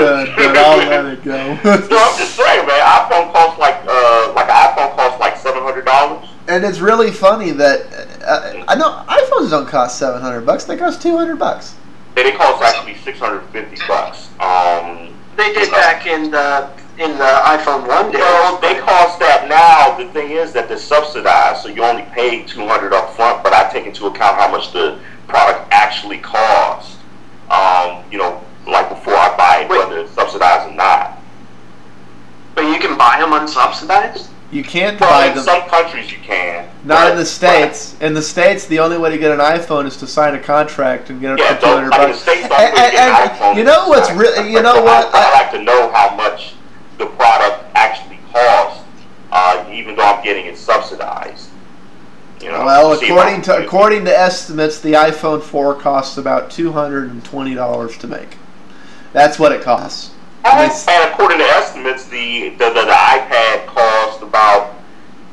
should, but I'll let it go. No, I'm just saying, man. iPhone costs like an iPhone costs like $700. And it's really funny that I know iPhones don't cost $700; they cost $200. They cost actually $650. They did back in the iPhone 1 days. Well, they cost that now. The thing is that they're subsidized, so you only pay $200 up front. But I take into account how much the product actually costs. Like before I buy it, whether it's subsidized or not. But you can buy them unsubsidized? You can't buy them. In some countries you can. Not in the States. In the States, the only way to get an iPhone is to sign a contract and get it for $200. Like the States don't really get an iPhone. You know what's really? You know what? I like to know how much the product actually costs, even though I'm getting it subsidized. Well, according to estimates, the iPhone 4 costs about $220 to make. That's what it costs. And according to estimates, the iPad cost about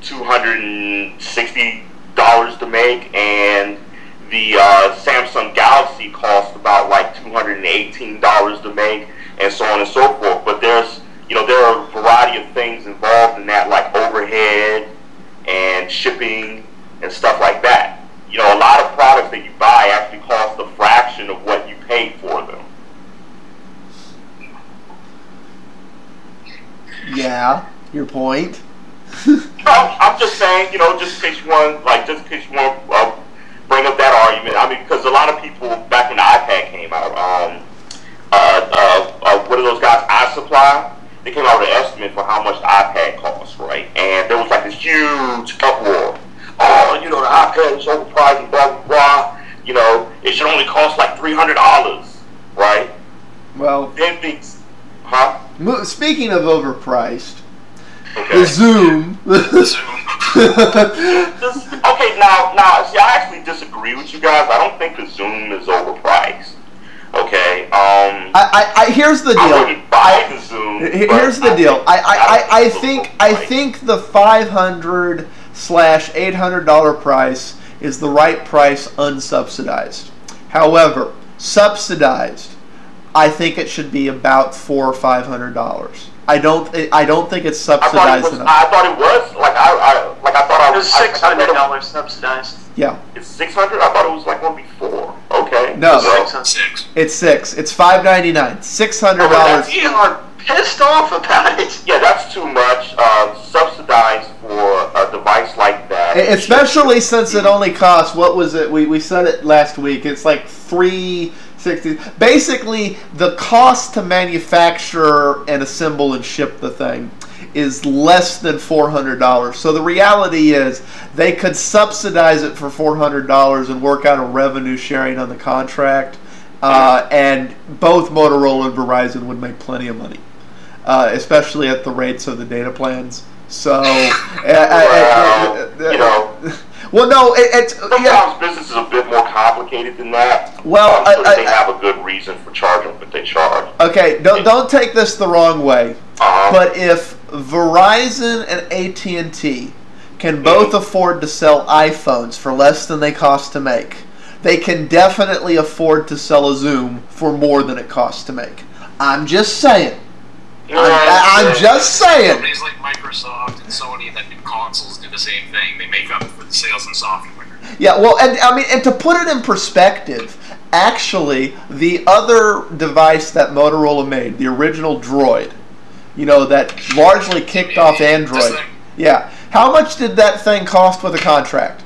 $260 to make, and the Samsung Galaxy cost about like $218 to make, and so on and so forth. But there are a variety of things involved in that, like overhead and shipping and stuff like that. A lot of products that you buy actually cost a fraction of what you paid for them. Yeah, your point. I'm just saying, just in case you want, bring up that argument. I mean, because a lot of people back when the iPad came out, what are those guys? iSupply. They came out with an estimate for how much the iPad costs, right? And there was like this huge uproar. Oh, the iPad is overpriced and blah blah blah. It should only cost like $300, right? Well, then things, huh? Speaking of overpriced, okay. the Xoom. Okay, now, see, I actually disagree with you guys. I don't think the Xoom is overpriced. Okay. Here's the deal. I wouldn't buy the Xoom. Here's the deal. I think the $500/$800 price is the right price unsubsidized. However, subsidized, I think it should be about $400 or $500. I don't think it's subsidized enough. I thought it was it was $600 subsidized. Yeah. It's $600. I thought it was like one before. Okay. No. $600. It's $6. It's $599. $600. You are pissed off about it. Yeah, that's too much. Subsidized for a device like that. Especially since it only costs, what was it? We said it last week. It's like $360. Basically, the cost to manufacture and assemble and ship the thing is less than $400. So the reality is they could subsidize it for $400 and work out a revenue sharing on the contract, and both Motorola and Verizon would make plenty of money, especially at the rates of the data plans. So, well, no, sometimes business is a bit more complicated than that. Well, they have a good reason for charging what they charge. Okay, don't take this the wrong way. But if Verizon and AT&T can both afford to sell iPhones for less than they cost to make, they can definitely afford to sell a Xoom for more than it costs to make. I'm just saying. I'm just saying. Companies like Microsoft and Sony that do consoles do the same thing. They make up for the sales and software. Yeah, well, and to put it in perspective, actually, the other device that Motorola made, the original Droid, that largely kicked off Android. Yeah. How much did that thing cost with a contract?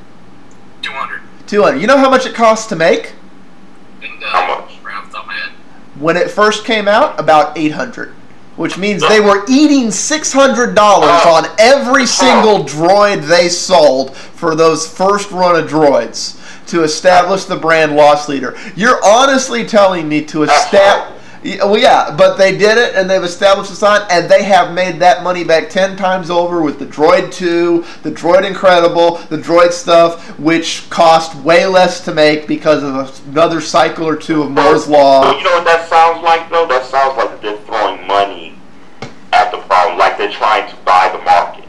$200. $200. You know how much it cost to make? How much? Right off the top of my head. When it first came out, about $800. Which means they were eating $600 on every single Droid they sold for those first run of Droids to establish the brand loss leader. You're honestly telling me to establish... Well, yeah, but they did it, and they've established the sign, and they have made that money back 10 times over with the Droid 2, the Droid Incredible, the Droid stuff, which cost way less to make because of another cycle or two of Moore's Law. You know what that sounds like, though? That sounds like they're throwing money at the problem, like they're trying to buy the market.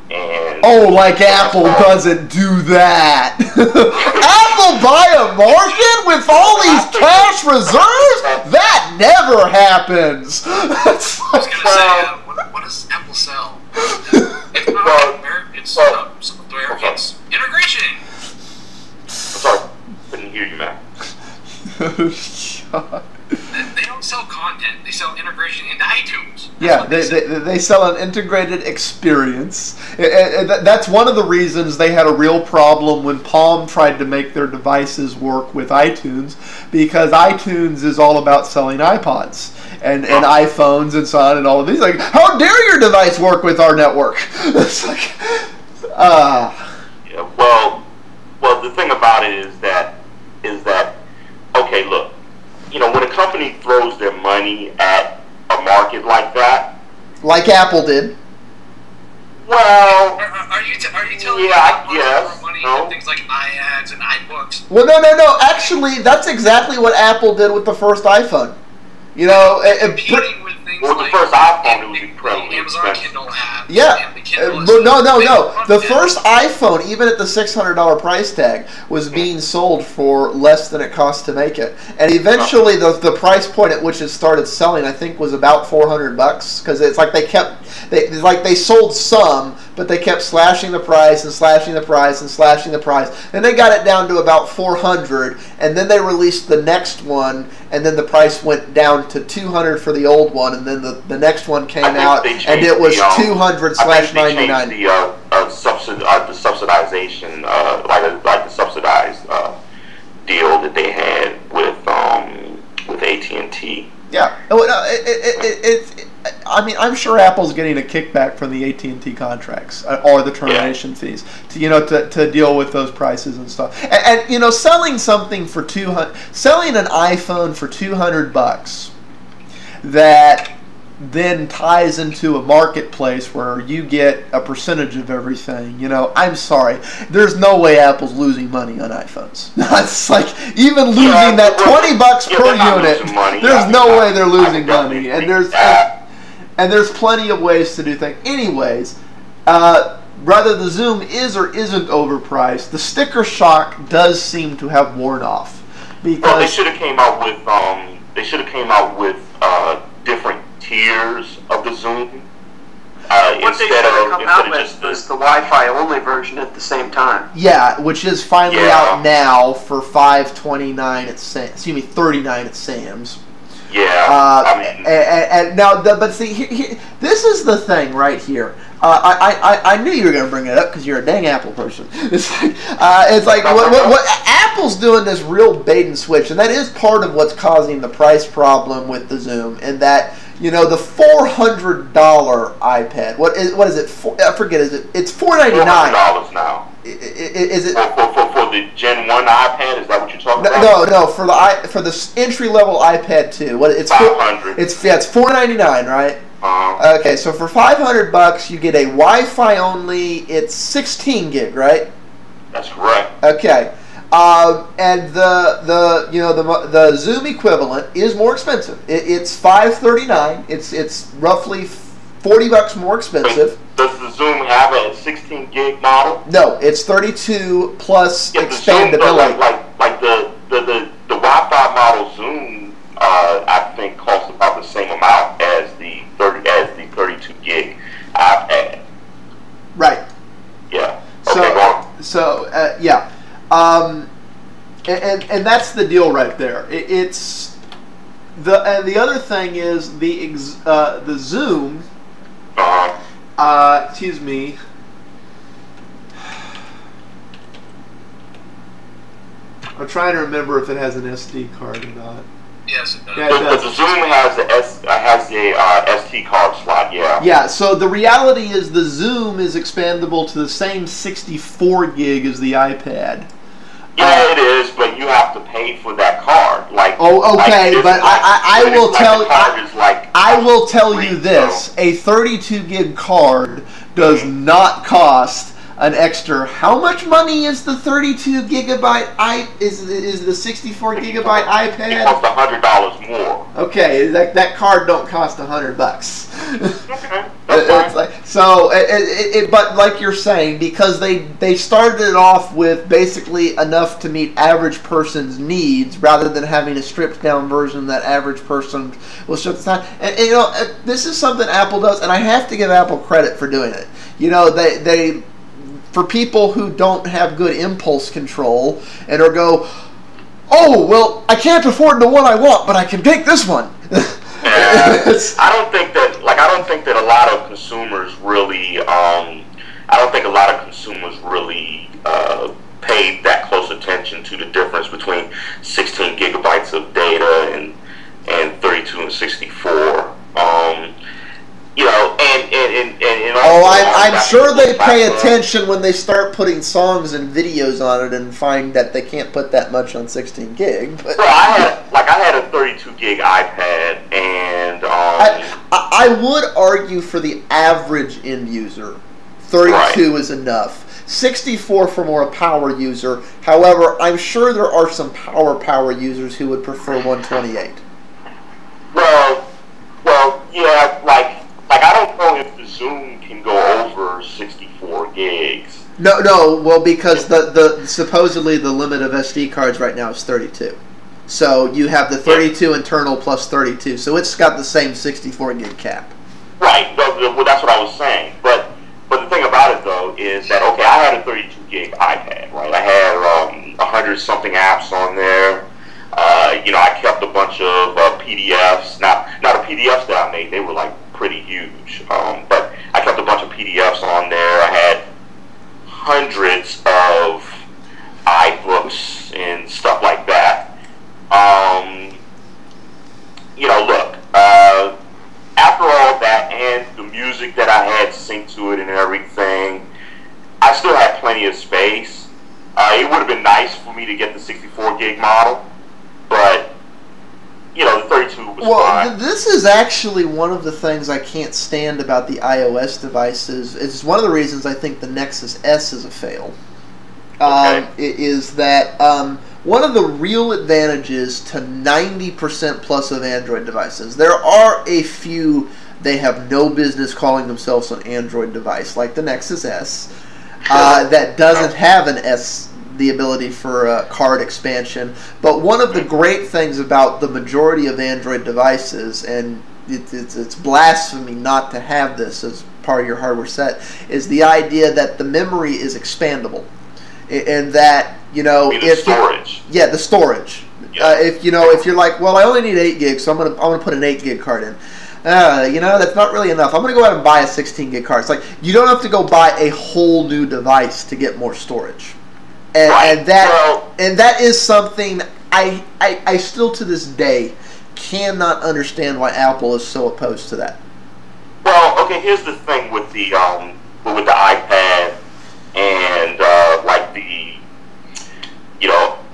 And like Apple doesn't do that. Apple buy a market with all these cash reserves? That That never happens. It's I was like, gonna say, what does Apple sell? It's not hardware, it's software, it's integration. I'm sorry, couldn't hear you, man. They don't sell content, they sell integration into iTunes. Yeah, they sell an integrated experience. That's one of the reasons they had a real problem when Palm tried to make their devices work with iTunes, because iTunes is all about selling iPods and iPhones and so on and all of these. Like, how dare your device work with our network? It's like, Yeah, well, the thing about it is that, okay, look, you know, when a company throws their money at a market like that, like Apple did. well, Are you telling me yeah, that yes, money no. in things like iAds and iBooks? Well, no. Actually, that's exactly what Apple did with the first iPhone. You know, Competing with things Well, the like first iPhone, it was incredibly Amazon expensive. Kindle app. yeah. And the Kindle is- No. they The funded- first iPhone, even at the $600 price tag, was being sold for less than it cost to make it. And eventually, the price point at which it started selling, I think, was about $400, because it's like they sold some, but they kept slashing the price and slashing the price and slashing the price, and they got it down to about $400, and then they released the next one, and then the price went down to $200 for the old one, and then the next one came out, and it was $200/$99. The subsidization, like the subsidized deal that they had with AT&T. Yeah, I mean, I'm sure Apple's getting a kickback from the AT&T contracts or the termination fees to deal with those prices and stuff. And you know, selling something for selling an iPhone for $200 that then ties into a marketplace where you get a percentage of everything. You know, I'm sorry, there's no way Apple's losing money on iPhones. It's like, even losing that $20 per unit, there's no way they're losing money. And there's plenty of ways to do things. Anyways, whether the Xoom is or isn't overpriced, the sticker shock does seem to have worn off. Because Well, they should have came out with different tiers of the Xoom. What they should have come out with was the Wi-Fi only version at the same time. yeah, which is finally out now for $5.29 at $39 at Sam's. Yeah, I mean, And now, but see, this is the thing right here. I knew you were going to bring it up because you're a dang Apple person. It's like what Apple's doing this real bait and switch, and that is part of what's causing the price problem with the Xoom. And that, you know, the $400 iPad. What is it? I forget. It's $499 $400 now. Is it for the Gen 1 iPad? Is that what you're talking about? No. For the entry level iPad 2. What it's $500. It's $499, right? Okay, so for $500 you get a Wi-Fi only. It's 16 gig, right? That's correct. Okay, and the Xoom equivalent is more expensive. It's $539. It's roughly $40 more expensive. Does the Xoom have a 16 gig model? No, it's 32 plus Yeah, expandability. Like the Wi-Fi model Xoom, I think costs about the same amount as the 32 gig iPad. Right. Yeah. Okay, go on. Yeah, and that's the deal right there. It's the other thing is the Xoom. Excuse me. I'm trying to remember if it has an SD card or not. Yes, it does. Yeah, it does. The Xoom has a SD card slot. Yeah. Yeah. So the reality is the Xoom is expandable to the same 64 gig as the iPad. Yeah, it is, but you have to pay for that card. Like, okay, but I will tell free, you this: a 32 gig card does not cost an extra. How much money is the 32 gigabyte? Is the 64 gigabyte iPad? It costs $100 more. Okay, that card don't cost $100. Okay. It's like, so, but like you're saying, because they started it off with basically enough to meet average person's needs, rather than having a stripped down version that average person will strip the time. And you know, this is something Apple does, and I have to give Apple credit for doing it. You know, they for people who don't have good impulse control and or go, oh well, I can't afford the one I want, but I can take this one. I don't think that a lot of consumers really. I don't think a lot of consumers really paid that close attention to the difference between 16 gigabytes of data and 32 and 64. You know, and I'm sure they pay attention when they start putting songs and videos on it and find that they can't put that much on 16 gig. But well, I had a 32 gig iPad, and I would argue for the average end user, 32 is enough. 64 for more power user. However, I'm sure there are some power users who would prefer 128. Well, yeah, like I don't know if the Xoom can go over 64 gigs. No, well, because the supposedly the limit of SD cards right now is 32. So you have the 32 internal plus 32, so it's got the same 64 gig cap. Right, well, that's what I was saying. But the thing about it though is that okay, I had a 32 gig iPad, right? I had 100 something apps on there. You know, I kept a bunch of PDFs. Now the PDFs that I made, they were like pretty huge. But I kept a bunch of PDFs on there. I had hundreds of iBooks and stuff like that. You know, look, after all that and the music that I had synced to it and everything, I still had plenty of space. It would have been nice for me to get the 64 gig model, but you know, the 32 was fine. This is actually one of the things I can't stand about the iOS devices. It's one of the reasons I think the Nexus S is a fail. Is that one of the real advantages to 90% plus of Android devices. There are a few they have no business calling themselves an Android device, like the Nexus S, that doesn't have an S, the ability for card expansion. But one of the great things about the majority of Android devices, and it's blasphemy not to have this as part of your hardware set, is the idea that the memory is expandable. And that, you know, the storage. The storage. Yeah. If you're like, well, I only need 8 gigs, so I'm gonna put an 8 gig card in. You know, that's not really enough. I'm gonna go out and buy a 16 gig card. It's like you don't have to go buy a whole new device to get more storage. And that is something I still to this day cannot understand why Apple is so opposed to that. Well, okay, here's the thing with the iPad and like the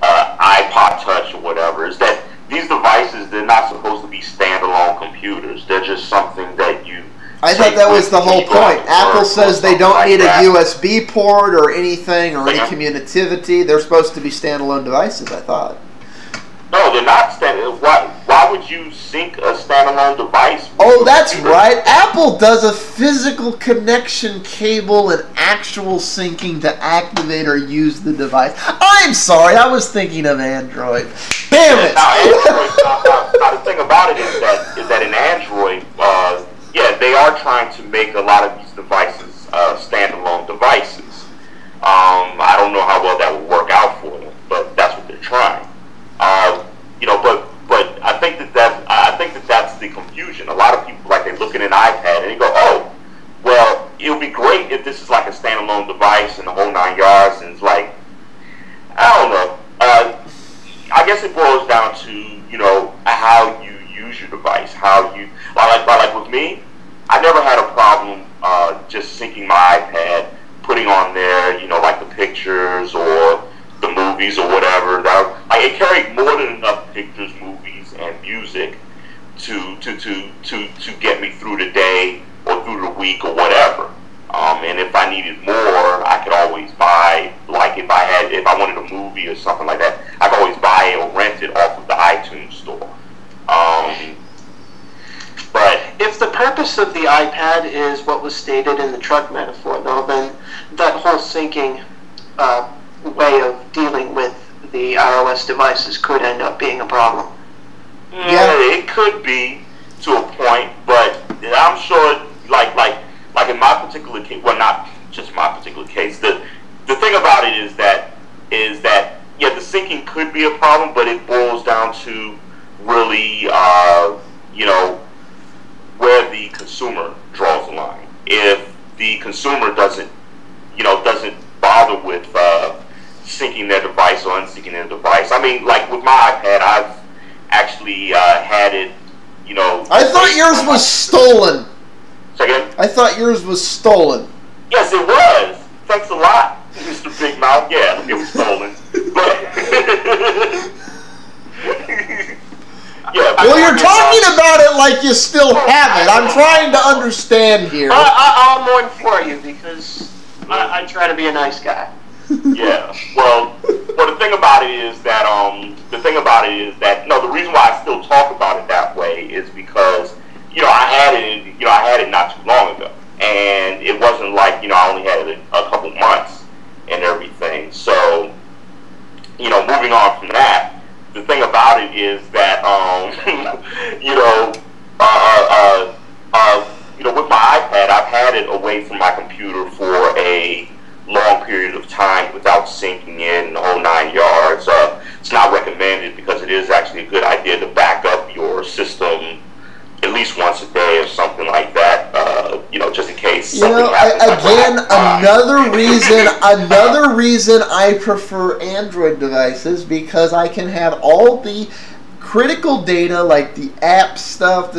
iPod Touch or whatever, is that these devices, they're not supposed to be standalone computers. They're just something that you. I thought that was the whole point. Apple says they don't need a USB port or anything or any commutativity. They're supposed to be standalone devices, I thought. No, they're not standalone. Why would you sync a standalone device? Oh, that's right. Apple does a physical connection cable and actual syncing to activate or use the device. I'm sorry, I was thinking of Android. Damn it! Now, the thing about it is that in Android, they are trying to make a lot of these devices standalone devices. I don't know how well that will work out for them, but that's what they're trying. But I think that's the confusion. A lot of people, like, they look at an iPad and they go, oh, well, it would be great if this is like a standalone device and the whole 9 yards. And it's like, I don't know. I guess it boils down to how you use your device, how you like with me. I never had a problem just syncing my iPad, putting on there, like the pictures or the movies or whatever. It carried more than enough pictures, movies, and music to get me through the day or through the week or whatever. And if I needed more, I could always buy. Like if I wanted a movie or something like that, I could always buy it or rent it off of the iTunes store. But if if the purpose of the iPad is what was stated in the truck metaphor, though, then that whole syncing way of dealing with the iOS devices could end up being a problem. Yeah, it could be to a point, but I'm sure, like in my particular case, well, not just my particular case. The thing about it is that yeah, the syncing could be a problem, but it boils down to really, you know, where the consumer draws the line. If the consumer doesn't bother with syncing their device or unsyncing their device. I mean, like with my iPad, I've actually had it, you know. I thought yours was stolen. Second? I thought yours was stolen. Yes, it was. Thanks a lot, Mr. Big Mouth. Yeah, it was stolen. But yeah. Well, you're talking about it like you still have it. I'm trying to understand here. I'll mourn for you because I try to be a nice guy. Yeah. Well, the thing about it is that no, the reason why I still talk about it that way is because I had it not too long ago, and it wasn't like I only had it a couple months and everything. So moving on from that, the thing about it is that with my iPad, I've had it away from my computer for a long period of time without syncing in the whole 9 yards. It's not recommended because it is actually a good idea to back up your system at least once a day or something like that. Just in case something happens. Again, another reason I prefer Android devices, because I can have all the critical data, like the app stuff,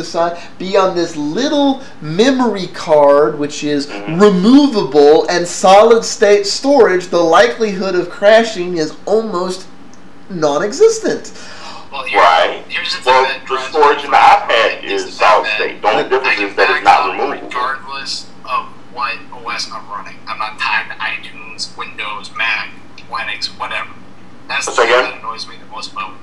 be on this little memory card, which is removable and solid state storage. The likelihood of crashing is almost non-existent. Well, here's the thing. The storage in the iPad is solid state. The only difference is that it's not removable. Regardless of what OS I'm running, I'm not tied to iTunes, Windows, Mac, Linux, whatever. That's the thing that annoys me the most about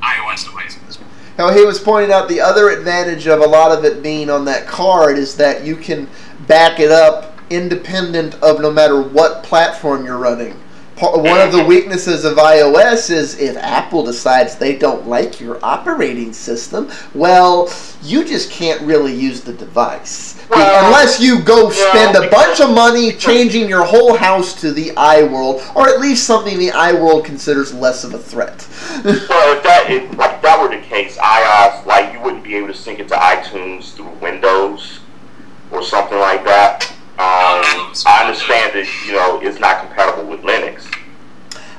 iOS devices. Now, he was pointing out the other advantage of a lot of it being on that card is that you can back it up independent of no matter what platform you're running. One of the weaknesses of iOS is if Apple decides they don't like your operating system, well, you just can't really use the device. Unless you go spend a bunch of money changing your whole house to the iWorld, or at least something the iWorld considers less of a threat. Well, if that were the case, iOS, you wouldn't be able to sync it to iTunes through Windows or something like that. I understand that it's not compatible with Linux.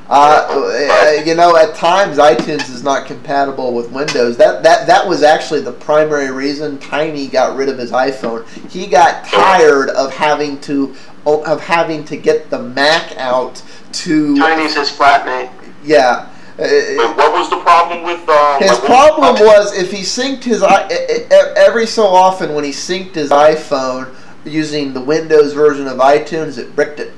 At times iTunes is not compatible with Windows. That was actually the primary reason Tiny got rid of his iPhone. He got tired of having to get the Mac out to. Tiny's his flatmate. Yeah. What was the problem with his problem was if he synced his every so often when he synced his iPhone using the Windows version of iTunes, it bricked it.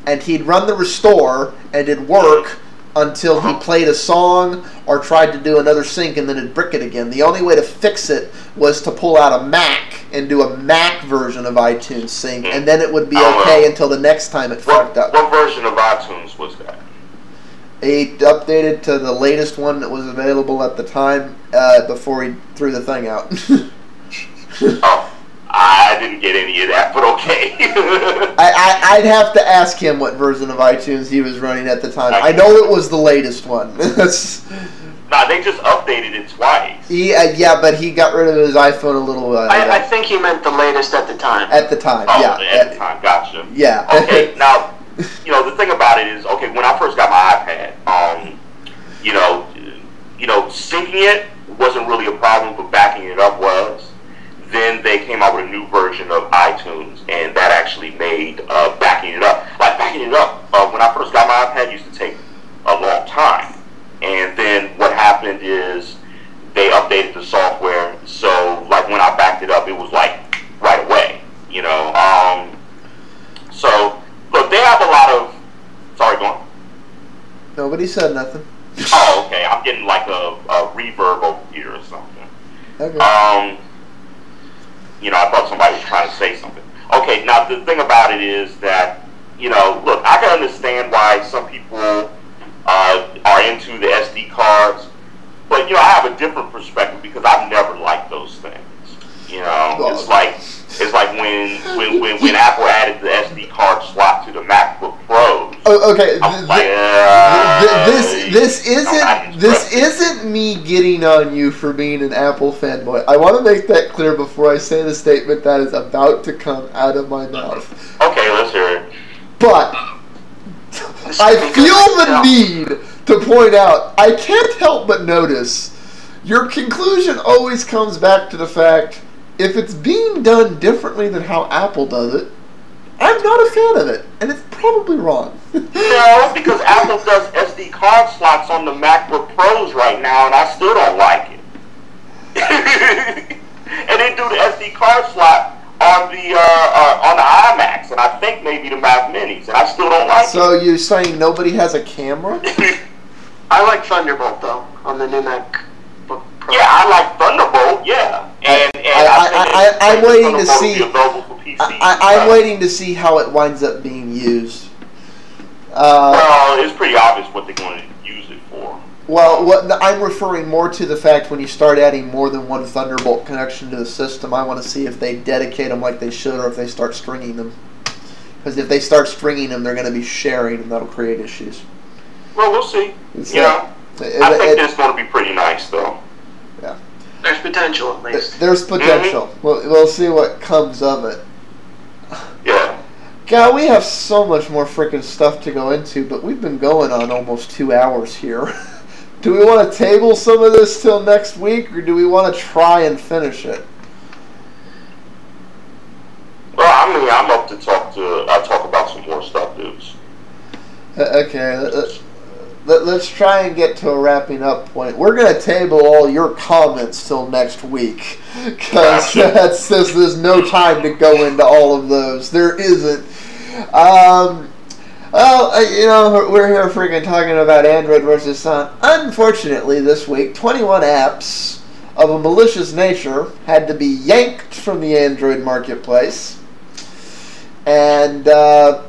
And he'd run the restore, and it'd work until he played a song or tried to do another sync, and then it'd brick it again. The only way to fix it was to pull out a Mac and do a Mac version of iTunes sync, and then it would be okay until the next time it fucked up. What version of iTunes was that? He updated to the latest one that was available at the time before he threw the thing out. Oh. I didn't get any of that, but okay. I'd have to ask him what version of iTunes he was running at the time. I know it was the latest one. Nah, they just updated it twice. Yeah, but he got rid of his iPhone a little while ago. I think he meant the latest at the time. At the time, yeah. At the time, gotcha. Yeah. Okay, now, the thing about it is, okay, when I first got my iPad, syncing it wasn't really a problem, but backing it up was. Then they came out with a new version of iTunes, and that actually made backing it up. When I first got my iPad, it used to take a long time. And then what happened is they updated the software, so when I backed it up, it was right away. So look, they have a lot of. Sorry, go on. Nobody said nothing. Oh, okay. I'm getting a reverb over here or something. Okay. Okay, now the thing about it is that, look, I can understand why some people are into the SD cards, but I have a different perspective because I've never liked those things. It's like when Apple added the SD card slot to the MacBook Pros. Okay, this isn't me getting on you for being an Apple fanboy. I want to make that clear before I say the statement that is about to come out of my mouth. Okay, let's hear it. But I feel the need to point out, I can't help but notice, your conclusion always comes back to the fact, if it's being done differently than how Apple does it, I'm not a fan of it, and it's probably wrong. No, because Apple does SD card slots on the MacBook Pros right now, and I still don't like it. And they do the SD card slot on the iMacs, and I think maybe the Mac Minis, and I still don't like it. So you're saying nobody has a camera? I like Thunderbolt though on the new MacBook Pro. Yeah, I like Thunderbolt. Yeah, and I'm waiting to see. I'm So. waiting to see how it winds up being used. Well, it's pretty obvious what they're going to use it for. Well, I'm referring more to the fact when you start adding more than one Thunderbolt connection to the system, I want to see if they dedicate them like they should or if they start stringing them. Because if they start stringing them, they're going to be sharing, and that'll create issues. Well, we'll see. I think it's going to be pretty nice, though. Yeah. There's potential, at least. There's potential. Mm-hmm. We'll see what comes of it. Yeah. God, we have so much more freaking stuff to go into, but we've been going on almost 2 hours here. Do we want to table some of this till next week, or do we want to try and finish it? Well, I mean, I'm up to talk about some more stuff, dudes. Okay, let's try and get to a wrapping up point. We're going to table all your comments till next week, because there's no time to go into all of those. There isn't. We're here freaking talking about Android versus Sun. Unfortunately, this week, 21 apps of a malicious nature had to be yanked from the Android marketplace. And, of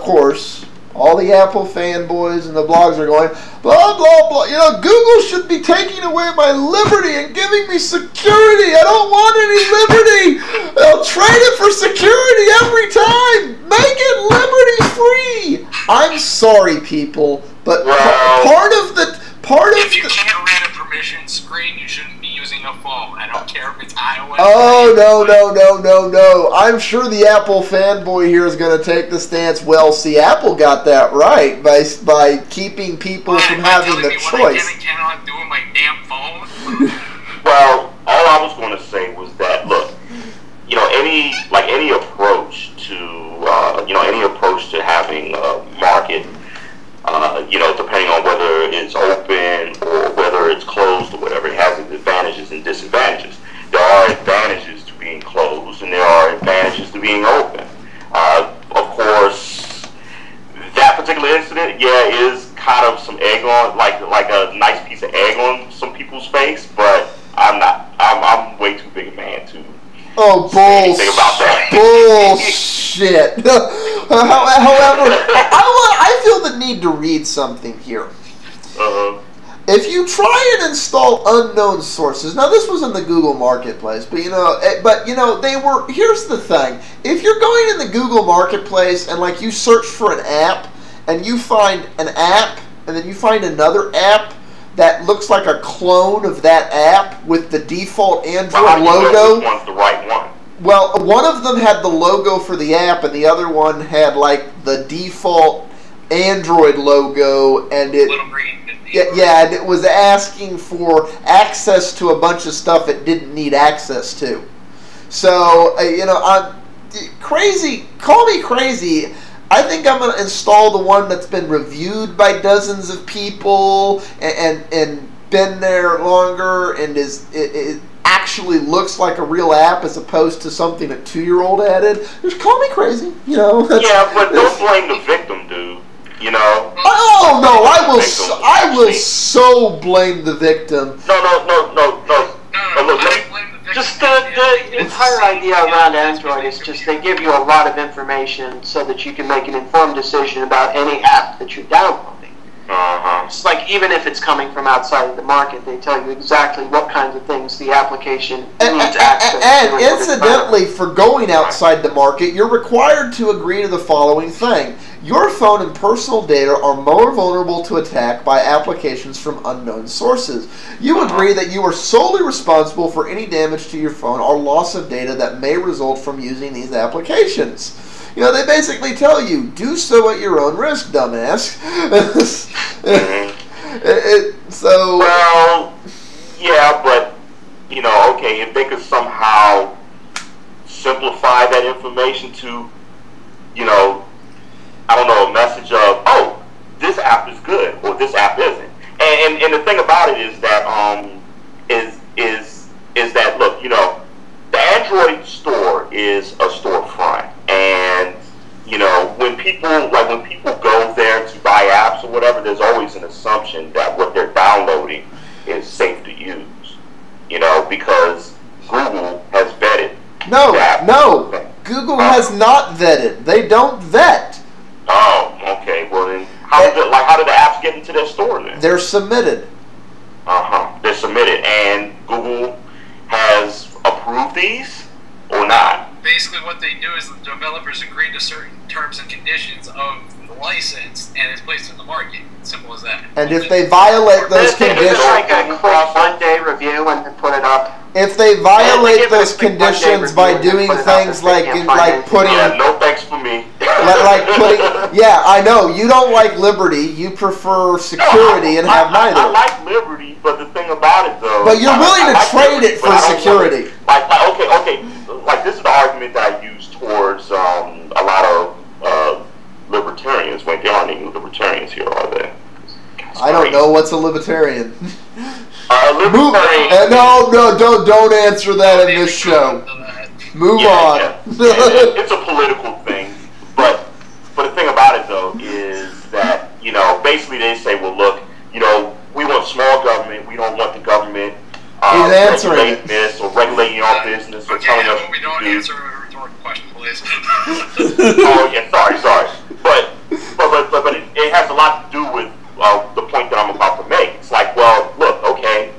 course, all the Apple fanboys and the blogs are going, blah, blah, blah. Google should be taking away my liberty and giving me security. I don't want any liberty. They'll trade it for security every time. Make it liberty free. I'm sorry, people, but if you can't read a permission screen, you shouldn't be using a phone. I don't care if it's iOS. Oh, no. I'm sure the Apple fanboy here is going to take the stance, well, see, Apple got that right by keeping people from having the choice. What I can and cannot do with my damn phone? Well, all I was going to say was that, look, any approach to having a market, depending on whether it's open or whether it's closed or whatever, it has its advantages and disadvantages. There are advantages to being closed, and there are advantages to being open. Of course, that particular incident, is kind of some egg on, like a nice piece of egg on some people's face, but I'm not. I'm way too big a man to. Oh, bullshit! About that. Bullshit. However, I feel the need to read something here. If you try and install unknown sources, now this was in the Google Marketplace, but they were. Here's the thing: if you're going in the Google Marketplace and you search for an app, and you find an app, and then you find another app that looks like a clone of that app with the default Android logo. Which one's the right one? Well, one of them had the logo for the app, and the other one had the default Android logo, and it. Little green. Yeah, and it was asking for access to a bunch of stuff it didn't need access to. So, I'm crazy. Call me crazy. I think I'm going to install the one that's been reviewed by dozens of people and been there longer and it actually looks like a real app as opposed to something a 2-year-old added. Just call me crazy, Yeah, but don't blame the victim, dude. Oh no! I will so blame the victim. No. Look, Just it's entire idea around Android is just they give you a lot of information so that you can make an informed decision about any app that you're downloading. It's like even if it's coming from outside of the market, they tell you exactly what kinds of things the application needs access to. And incidentally, for going outside the market, you're required to agree to the following thing. Your phone and personal data are more vulnerable to attack by applications from unknown sources. You agree that you are solely responsible for any damage to your phone or loss of data that may result from using these applications. You know, they basically tell you, do so at your own risk, dumbass. So... Well, yeah, but, you know, okay, if they could somehow simplify that information to, you know, I don't know, a message of, oh, this app is good or this app isn't. And the thing about it is that is that, look, you know, the Android store is a storefront, and you know, when people go there to buy apps or whatever, there's always an assumption that what they're downloading is safe to use. You know, because Google has vetted. No, Google has not vetted. They don't vet. Oh, okay. Well then, how do the apps get into their store then? They're submitted. They're submitted, and Google has approved these or not? Basically, what they do is the developers agree to certain terms and conditions of the license, and it's placed in the market. Simple as that. And if they violate those conditions, like a quick one-day review and then put it up. If they violate those conditions by doing things like putting, yeah, no thanks for me. like putting, yeah, I know you don't like liberty. You prefer security and have neither. I like liberty, but the thing about it though, but you're willing to trade it for security. Okay. Like this is the argument that I use towards a lot of libertarians. Wait, there aren't any libertarians here, are there? I don't know what's a libertarian. Libertarian. No, don't answer that in this show. Move on. Yeah. It's a political thing, but the thing about it though is that, you know, basically they say, well, look, you know, we want small government. We don't want the government regulating this or regulating our business or telling us we don't answer a rhetorical question, please. Oh yeah, sorry. But it has a lot to do with the point that I'm about to make. It's like, well, look, okay,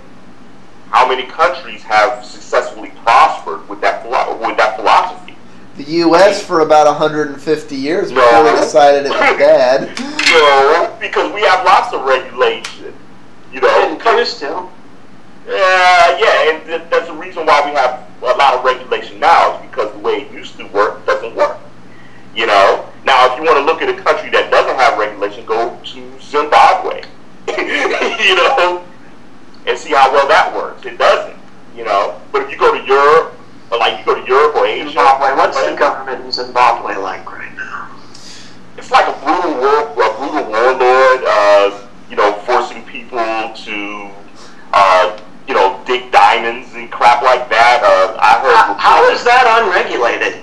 how many countries have successfully prospered with that philosophy? The U.S. for about 150 years before they decided it was bad. No, because we have lots of regulation. You know, And used to. Yeah, and that's the reason why we have a lot of regulation now, is because the way it used to work doesn't work. You know, now if you want to look at a country that doesn't have regulation, go to Zimbabwe. You know, and see how well that works. It doesn't. You know, but if you go to Europe, or Asia, Zimbabwe. What's the government in Zimbabwe like right now? It's like a brutal warlord. You know, forcing people to you know, dig diamonds and crap like that. I heard. How is that unregulated?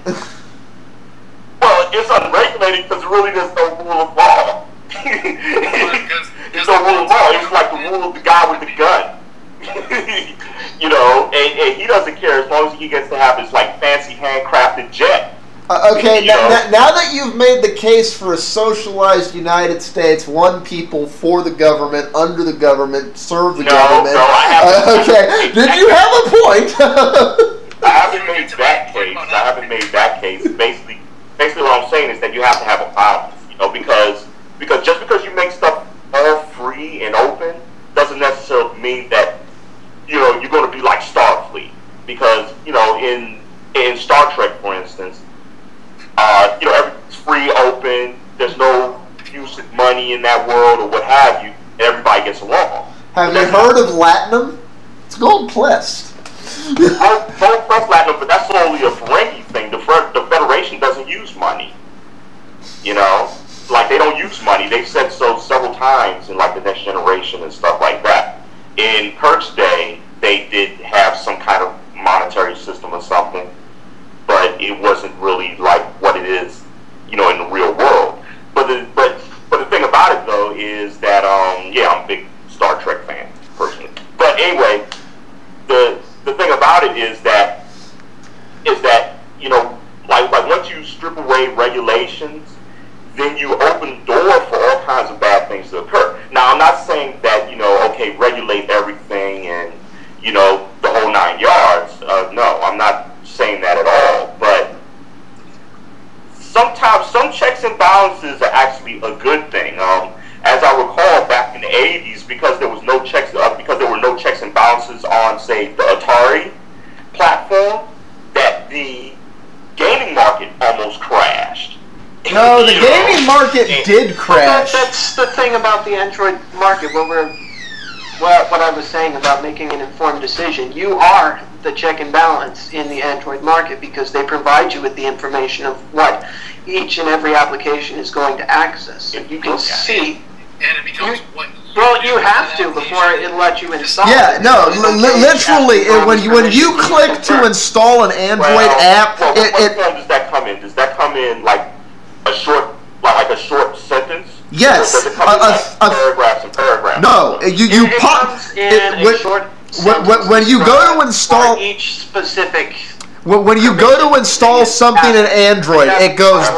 Well, it's unregulated because really there's no rule of law. There's no rule of law. It's like the rule of the guy with the gun. You know, and he doesn't care as long as he gets to have his like fancy handcrafted jet. Okay, now that you've made the case for a socialized United States, one people for the government, under the government, serve the government. No, I haven't. Okay, did you have a point? I haven't made that case. Basically what I'm saying is that you have to have a balance, you know, because just because you make stuff all free and open doesn't necessarily mean that, you know, you're going to be like Starfleet. Because, you know, in Star Trek, for instance, you know, everything's free, open. There's no use of money in that world or what have you. And everybody gets along. Have you heard of Latinum? It's gold plus. Gold plus Latinum, but that's only a Ferengi thing. The Federation doesn't use money. You know, like they don't use money. They've said so several times in like the Next Generation and stuff like that. In Kirk's day, they did have some kind of monetary system or something, but it wasn't really like what it is, you know, in the real world. But the thing about it though is that yeah, I'm a big Star Trek fan personally. But anyway, the thing about it is that balances are actually a good thing. As I recall, back in the 80s, because there was no checks, because there were no checks and balances on, say, the Atari platform, that the gaming market almost crashed. No, the gaming market did crash. That's the thing about the Android market. What I was saying about making an informed decision. You are the check and balance in the Android market because they provide you with the information of what each and every application is going to access. If you can see. And it becomes what. Well, you have to before it lets you install. Yeah, no, literally, when you click to install an Android app, what form does that come in? Does that come in like a short sentence? Yes, or does it come in like paragraphs and paragraphs? No, you pop when you go to install each specific. When you go to install something in Android, it goes.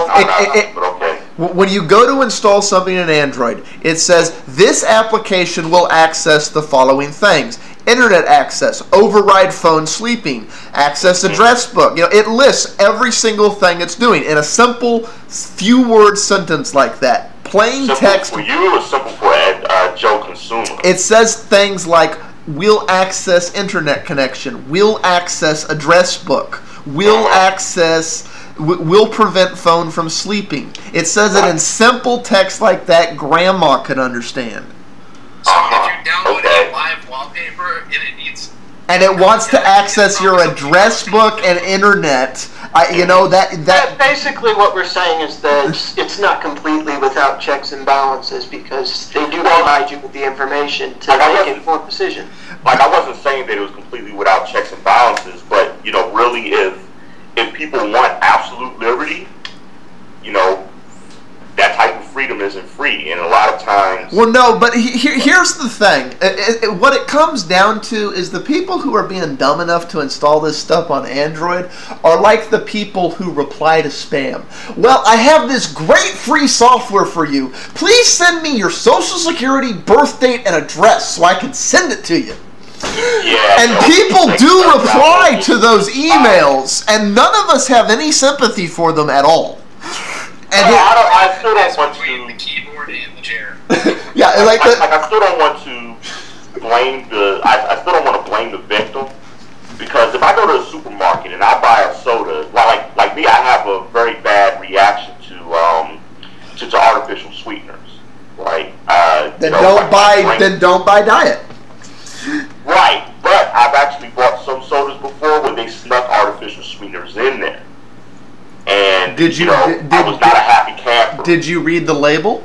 When you go to install something in Android, it says this application will access the following things: internet access, override phone sleeping, access address book. You know, it lists every single thing it's doing in a simple, few-word sentence like that. Plain text. Simple for you or simple for Joe consumer? It says things like will access internet connection, will access address book, will access. Will prevent phone from sleeping. It says it in simple text like that Grandma could understand. So if you download a live wallpaper and it needs... And it wants to access your address book and internet. That basically what we're saying is that it's not completely without checks and balances because they do provide you with the information to make an informed decision. Like, I wasn't saying that it was completely without checks and balances, but, really if people want absolute liberty, that type of freedom isn't free, and a lot of times... Well, no, but here's the thing. What it comes down to is the people who are being dumb enough to install this stuff on Android are like the people who reply to spam. Well, I have this great free software for you. Please send me your social security, birth date, and address so I can send it to you. Yeah, and people do reply to those emails, and none of us have any sympathy for them at all. And I still don't want to. The keyboard and the chair. Yeah, I still don't want to blame I still don't want to blame the victim, because if I go to a supermarket and I buy a soda, like me, I have a very bad reaction to artificial sweeteners. Right? Then don't buy diet. Right, but I've actually bought some sodas before where they snuck artificial sweeteners in there. And, I was not a happy camper. Did you read the label?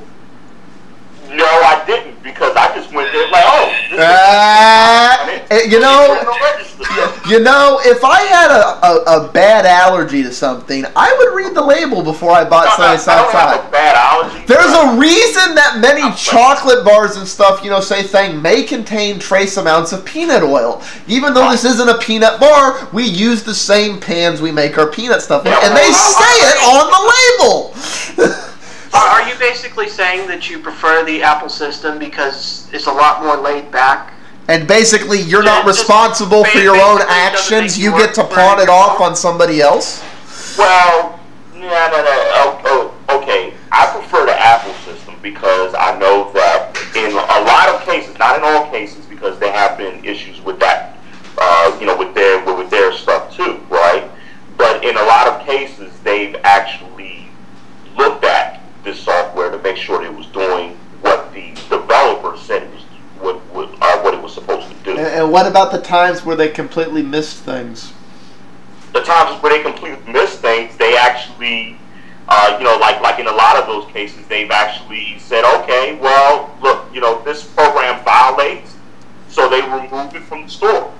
No, I didn't, because I just went there like, if I had a bad allergy to something, I would read the label before I bought something outside. I don't have a bad allergy. There's a reason that many chocolate bars and stuff, say thing may contain trace amounts of peanut oil. Even though this isn't a peanut bar, we use the same pans we make our peanut stuff in, and they say it on the label. Are you basically saying that you prefer the Apple system because it's a lot more laid back? And basically, you're not responsible for your own actions. You get to pawn it off on somebody else? Well, no. Okay. I prefer the Apple system because I know that in a lot of cases, not in all cases, because there have been issues with that, with their stuff too, right? But in a lot of cases, they've actually looked at this software to make sure that it was doing what the developer said it was, what it was supposed to do. And what about the times where they completely missed things? The times where they completely missed things, they actually, like in a lot of those cases, they've actually said, okay, well, look, this program violates, so they removed it from the store.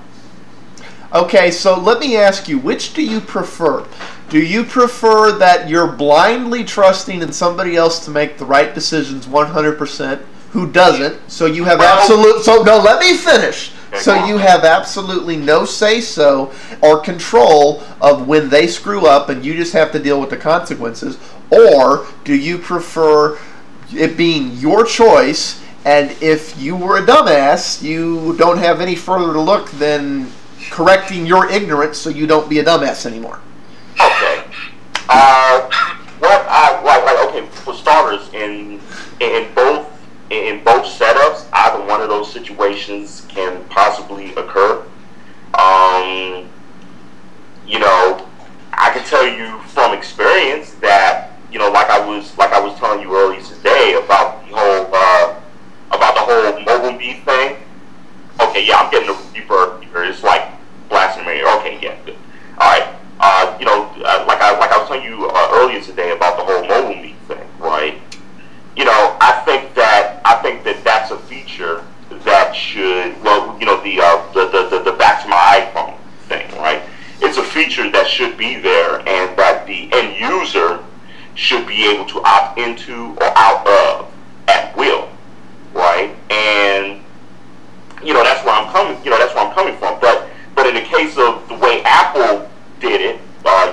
Okay, so let me ask you, which do you prefer? Do you prefer that you're blindly trusting in somebody else to make the right decisions 100%, who doesn't, so you have let me finish. So you have absolutely no say-so or control of when they screw up and you just have to deal with the consequences? Or do you prefer it being your choice, and if you were a dumbass, you don't have any further to look than correcting your ignorance so you don't be a dumbass anymore? Okay. starters, in both setups, either one of those situations can possibly occur. You know, I can tell you from experience that, you know, like I was telling you earlier today about the whole mobile meat thing. Okay, yeah, I'm getting a reverb here. It's like blasting me. Okay, yeah, good. All right. You know, like I was telling you earlier today about the whole mobile meat thing, right? You know, I think that that's a feature that should, well, you know, the back to my iPhone thing, right? It's a feature that should be there, and that the end user should be able to opt into or out of at will, right? And you know, that's where I'm coming. You know, that's where I'm coming from. But in the case of the way Apple did it,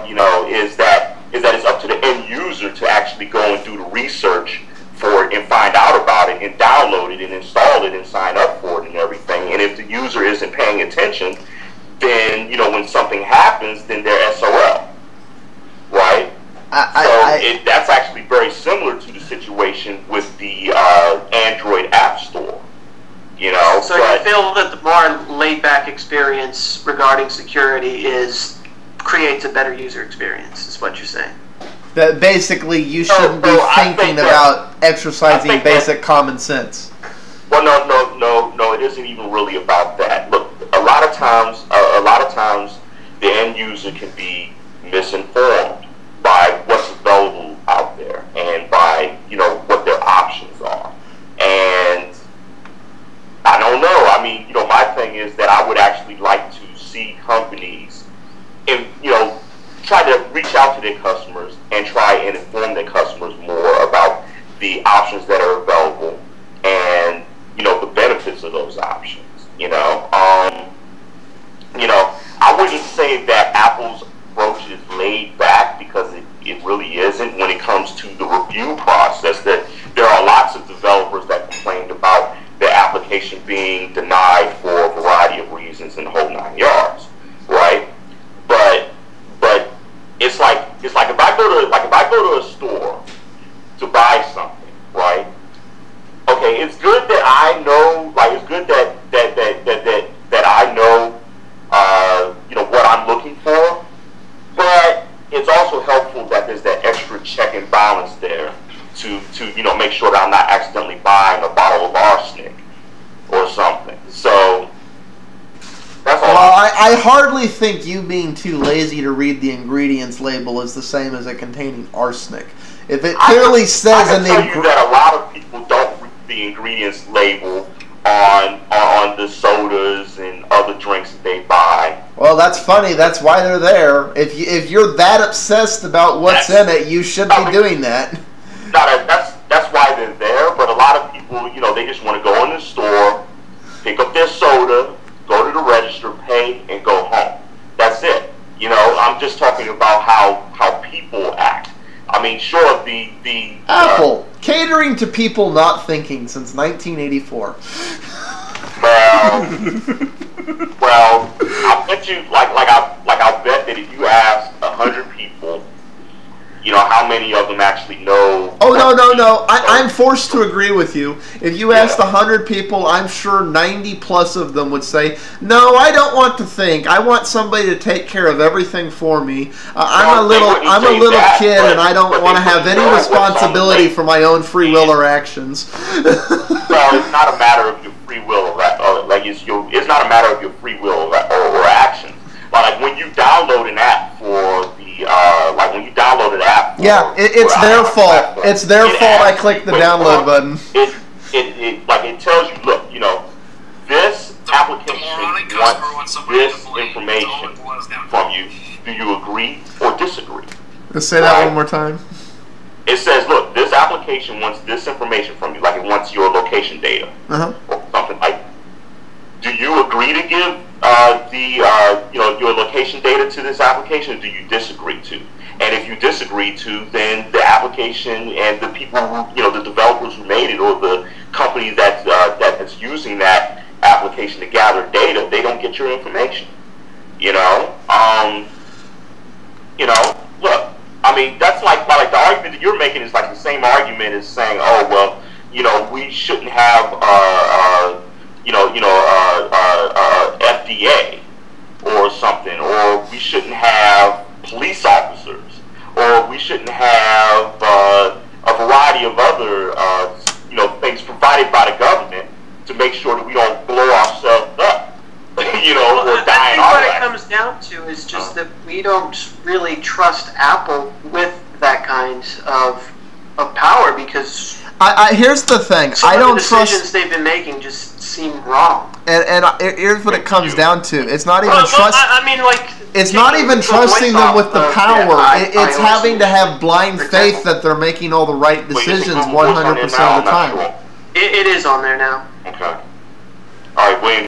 you know, is that it's up to the end user to actually go and do the research for it and find out about it and download it and install it and sign up for it and everything. And if the user isn't paying attention, then, you know, when something happens, then they're SOL, right? That's actually very similar to the situation with the Android App Store. You know, so you feel that the more laid-back experience regarding security creates a better user experience, is what you're saying? That basically you shouldn't be thinking about exercising basic common sense. Well, no, it isn't even really about that. Look, a lot of times, the end user can be misinformed by what's available out there and by, you know, what their options are. And I don't know. I mean, you know, my thing is that I would actually like to see companies, and, you know, try to reach out to their customers and try and inform their customers more about the options that are available and, you know, the benefits of those options. You know, I wouldn't say that Apple's approach is laid back, because it really isn't when it comes to the review process. That there are lots of developers that complained about their application being denied for a variety of reasons in the whole 9 yards, right? But it's like if I go to a store to buy something, right? Okay, it's good that I know, it's good that I know, you know, what I'm looking for, but it's also helpful that there's that extra check and balance there to you know, make sure that I'm not accidentally buying a bottle of arsenic or something. So that's all. Well, I hardly think you being too lazy to read the ingredients label is the same as it containing arsenic. If it clearly says in the I can tell you that a lot of people don't read the ingredients label on the sodas and other drinks that they buy. Well, that's funny. That's why they're there. If you're that obsessed about what's in it, you should be doing that. That's why they're there. But a lot of people, you know, they just want to go in the store, pick up their soda, go to the register, pay, and go home. That's it. You know, I'm just talking about how people act. I mean, sure, the Apple catering to people not thinking since 1984. Well, I bet you, I bet that if you ask 100 people, you know, how many of them actually know? Oh, no. I'm forced to agree with you. If you asked 100 people, I'm sure 90 plus of them would say, no, I don't want to think. I want somebody to take care of everything for me. I'm a little kid, and I don't want to have any responsibility for my own free will or actions. Well, it's not a matter of your free will it's not a matter of your free will or actions. Like when you download an app for when you download an app. It's their fault. It's their fault. I clicked the download button. It tells you, look, you know, this application wants this information from you. Do you agree or disagree? Let's say that one more time. It says, look, this application wants this information from you, like it wants your location data or something like. Do you agree to give your location data to this application, or do you disagree to? And if you disagree to, then the application and the people who, you know, the developers who made it, or the company that's using that application to gather data, they don't get your information. You know, look, I mean, that's like the argument that you're making is like the same argument as saying, oh well, we shouldn't have FDA or something, or we shouldn't have police officers, or we shouldn't have a variety of other things provided by the government to make sure that we don't blow ourselves up. Or die in our what it comes down to is just that we don't really trust Apple with that kind of power, because here's the thing. I don't trust. The decisions they've been making just seem wrong. And here's what it comes down to. It's not even it's not even trusting them with the power. It's having to have blind faith that they're making all the right decisions 100% of the time. It is on there now. Okay. All right, William.